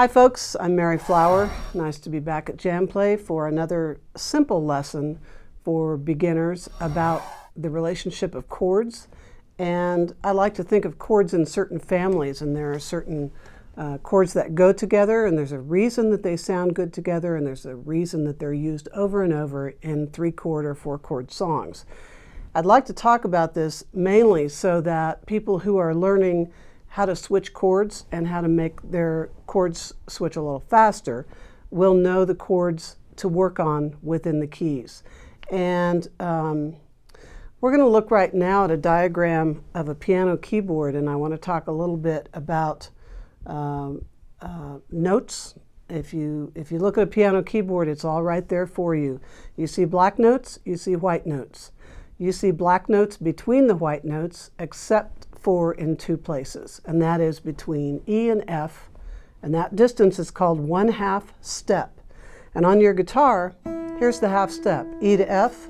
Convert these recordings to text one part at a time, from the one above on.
Hi folks, I'm Mary Flower. Nice to be back at JamPlay for another simple lesson for beginners about the relationship of chords. And I like to think of chords in certain families, and there are certain chords that go together, and there's a reason that they sound good together, and there's a reason that they're used over and over in 3-chord or 4-chord songs. I'd like to talk about this mainly so that people who are learning how to switch chords and how to make their chords switch a little faster will know the chords to work on within the keys. And we're going to look right now at a diagram of a piano keyboard, and I want to talk a little bit about notes. If you look at a piano keyboard, it's all right there for you. You see black notes, you see white notes. You see black notes between the white notes, except for in 2 places, and that is between E and F, and that distance is called 1/2 step. And on your guitar, here's the half step, E to F,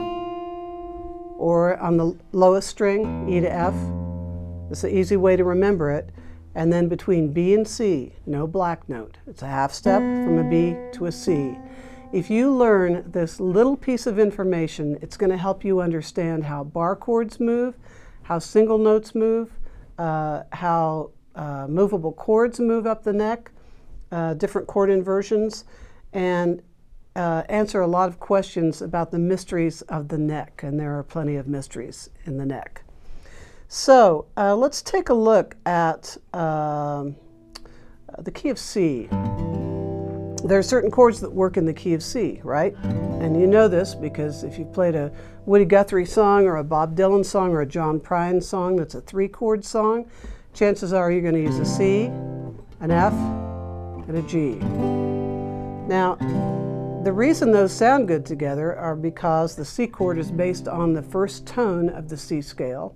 or on the lowest string, E to F. It's an easy way to remember it. And then between B and C, no black note. It's a half step from a B to a C. If you learn this little piece of information, it's going to help you understand how bar chords move, how single notes move, how movable chords move up the neck, different chord inversions, and answer a lot of questions about the mysteries of the neck, and there are plenty of mysteries in the neck. So let's take a look at the key of C. There are certain chords that work in the key of C, right? And you know this because if you've played a Woody Guthrie song or a Bob Dylan song or a John Prine song that's a 3-chord song, chances are you're going to use a C, an F, and a G. Now, the reason those sound good together are because the C chord is based on the first tone of the C scale.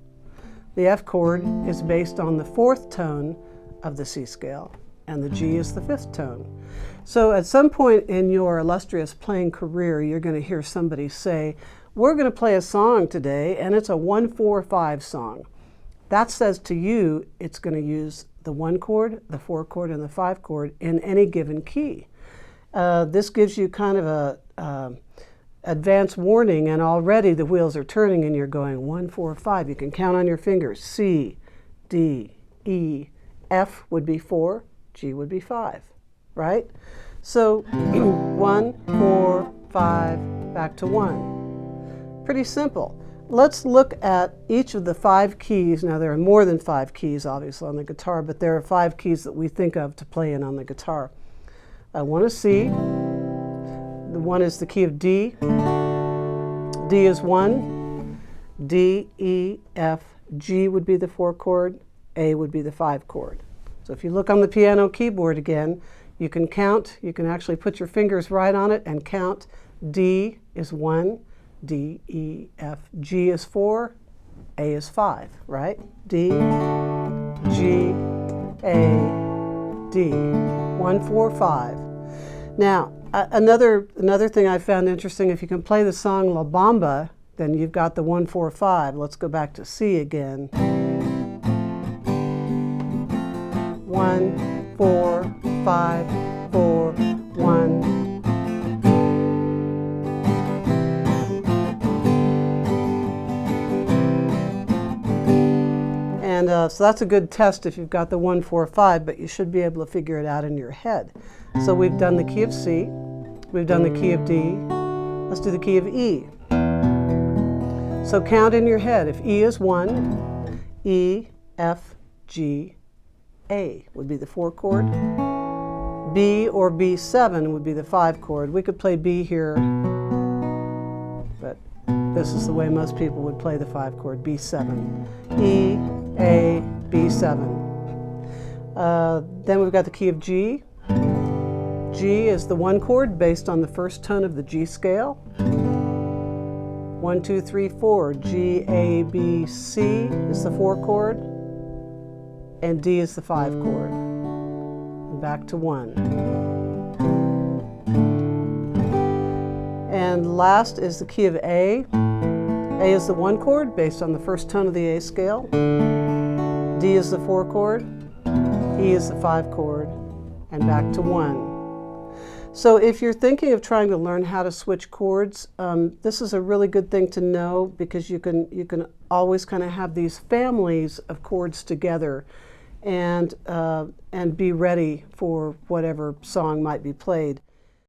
The F chord is based on the 4th tone of the C scale, and the G is the 5th tone. So at some point in your illustrious playing career, you're going to hear somebody say, we're going to play a song today, and it's a 1-4-5 song. That says to you, it's going to use the 1 chord, the 4 chord, and the 5 chord in any given key. This gives you kind of a advance warning, and already the wheels are turning and you're going 1-4-5. You can count on your fingers. C, D, E, F would be 4, G would be 5, right? So 1, 4, 5, back to 1. Pretty simple. Let's look at each of the 5 keys. Now there are more than 5 keys obviously on the guitar, but there are 5 keys that we think of to play in on the guitar. I want to C. The 1 is the key of D. D is 1. D, E, F, G would be the 4 chord. A would be the 5 chord. So if you look on the piano keyboard again, you can count. You can actually put your fingers right on it and count. D is 1. D, E, F, G is 4. A is 5, right? D, G, A, D. 1, 4, 5. Now, another thing I found interesting, if you can play the song La Bamba, then you've got the 1, 4, 5. Let's go back to C again. 1, 4, 5, 4, 1. And so that's a good test if you've got the 1, 4, 5, but you should be able to figure it out in your head. So we've done the key of C, we've done the key of D, let's do the key of E. So count in your head. If E is 1, E, F, G, A would be the 4 chord. B or B7 would be the 5 chord. We could play B here, but this is the way most people would play the 5 chord, B7. E, A, B7. Then we've got the key of G. G is the 1 chord based on the first tone of the G scale. 1, 2, 3, 4. G, A, B, C is the 4 chord. And D is the 5 chord. And back to 1. And last is the key of A. A is the 1 chord based on the first tone of the A scale. D is the 4 chord. E is the 5 chord. and back to 1. So if you're thinking of trying to learn how to switch chords, this is a really good thing to know, because you can always kind of have these families of chords together and be ready for whatever song might be played.